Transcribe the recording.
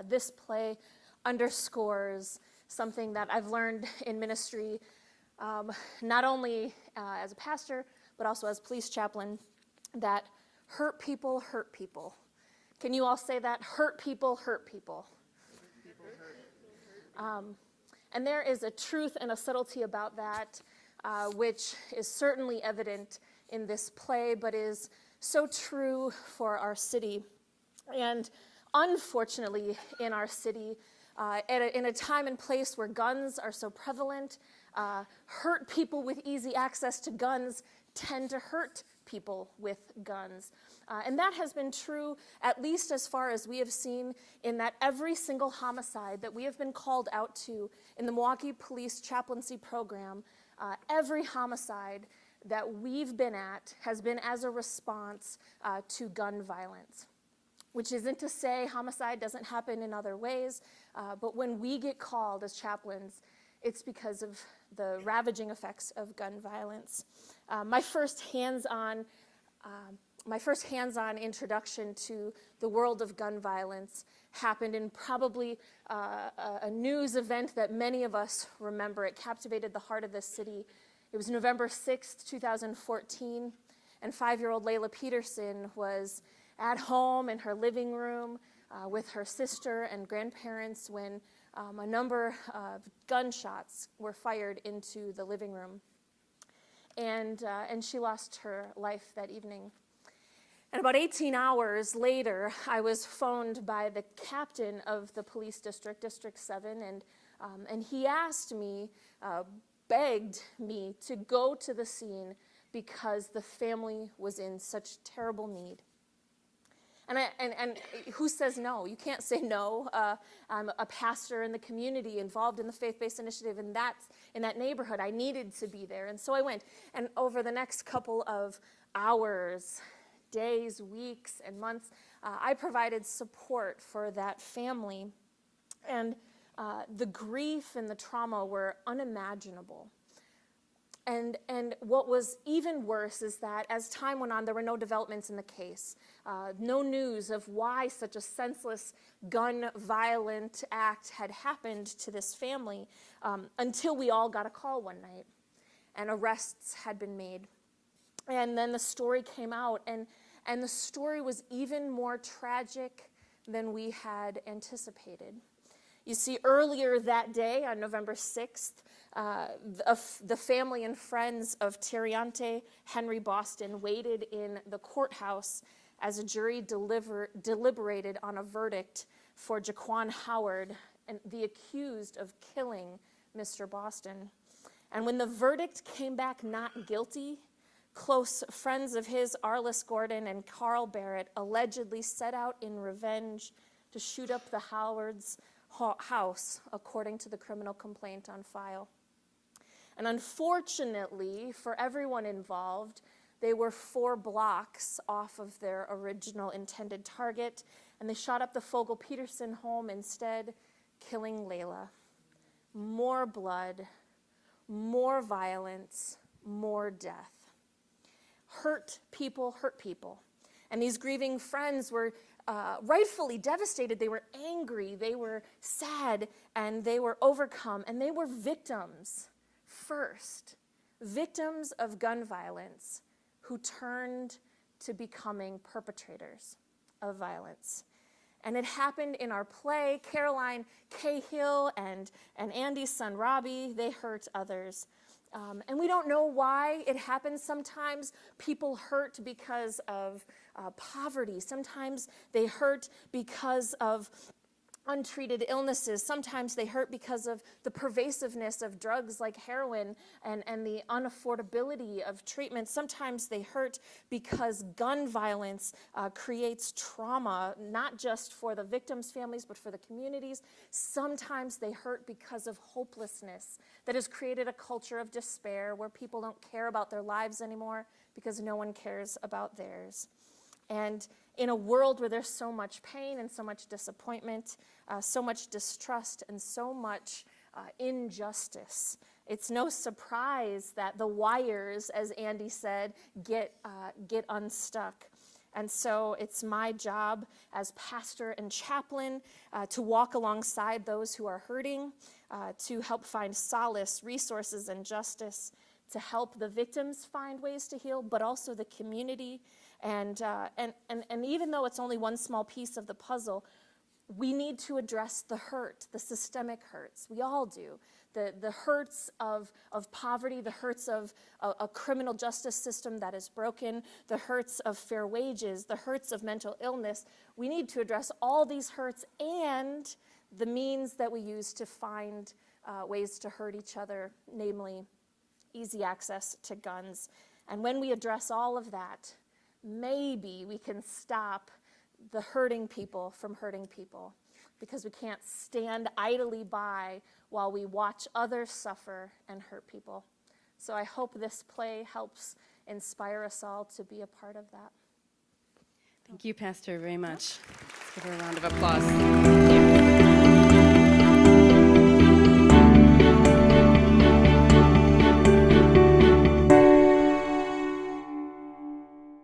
this play underscores something that I've learned in ministry, not only as a pastor, but also as police chaplain, that hurt people hurt people. Can you all say that? Hurt people hurt people. And there is a truth and a subtlety about that, which is certainly evident in this play, but is so true for our city. And unfortunately, in our city, in a time and place where guns are so prevalent, hurt people with easy access to guns tend to hurt people with guns. And that has been true, at least as far as we have seen, in that every single homicide that we have been called out to in the Milwaukee Police Chaplaincy Program, every homicide that we've been at has been as a response to gun violence. Which isn't to say homicide doesn't happen in other ways, but when we get called as chaplains, it's because of the ravaging effects of gun violence. My first hands-on introduction to the world of gun violence happened in probably a news event that many of us remember. It captivated the heart of this city. It was November 6th, 2014, and 5-year-old Layla Peterson was at home in her living room with her sister and grandparents when a number of gunshots were fired into the living room. And she lost her life that evening. And about 18 hours later, I was phoned by the captain of the police district, District 7, and he asked me, begged me to go to the scene because the family was in such terrible need. And who says no? You can't say no. I'm a pastor in the community involved in the faith-based initiative, and in that neighborhood. I needed to be there. And so I went. And over the next couple of hours, days, weeks, and months, I provided support for that family. And the grief and the trauma were unimaginable. And what was even worse is that as time went on, there were no developments in the case, no news of why such a senseless gun violent act had happened to this family until we all got a call one night and arrests had been made. And then the story came out, and the story was even more tragic than we had anticipated. You see, earlier that day, on November 6th, the family and friends of Terriante Henry Boston waited in the courthouse as a jury deliberated on a verdict for Jaquan Howard, the accused of killing Mr. Boston. And when the verdict came back not guilty, close friends of his, Arliss Gordon and Carl Barrett, allegedly set out in revenge to shoot up the Howards' house, according to the criminal complaint on file. And unfortunately for everyone involved, they were 4 blocks off of their original intended target, and they shot up the Fogel-Peterson home instead, killing Layla. More blood, more violence, more death. Hurt people hurt people. And these grieving friends were rightfully devastated. They were angry, they were sad, and they were overcome, and they were victims first. Victims of gun violence who turned to becoming perpetrators of violence. And it happened in our play. Caroline Cahill and Andy's son Robbie, they hurt others. And we don't know why it happens. Sometimes people hurt because of poverty. Sometimes they hurt because of untreated illnesses. Sometimes they hurt because of the pervasiveness of drugs like heroin and the unaffordability of treatment. Sometimes they hurt because gun violence creates trauma, not just for the victims' families, but for the communities. Sometimes they hurt because of hopelessness that has created a culture of despair where people don't care about their lives anymore because no one cares about theirs. And in a world where there's so much pain and so much disappointment, so much distrust and so much injustice, it's no surprise that the wires, as Andy said, get unstuck. And so it's my job as pastor and chaplain to walk alongside those who are hurting, to help find solace, resources, and justice, to help the victims find ways to heal, but also the community. And even though it's only one small piece of the puzzle, we need to address the hurt, the systemic hurts. We all do. The hurts of poverty, the hurts of a criminal justice system that is broken, the hurts of fair wages, the hurts of mental illness. We need to address all these hurts and the means that we use to find ways to hurt each other, namely easy access to guns. And when we address all of that, maybe we can stop the hurting people from hurting people, because we can't stand idly by while we watch others suffer and hurt people. So I hope this play helps inspire us all to be a part of that. Thank you, Pastor, very much. Let's give her a round of applause.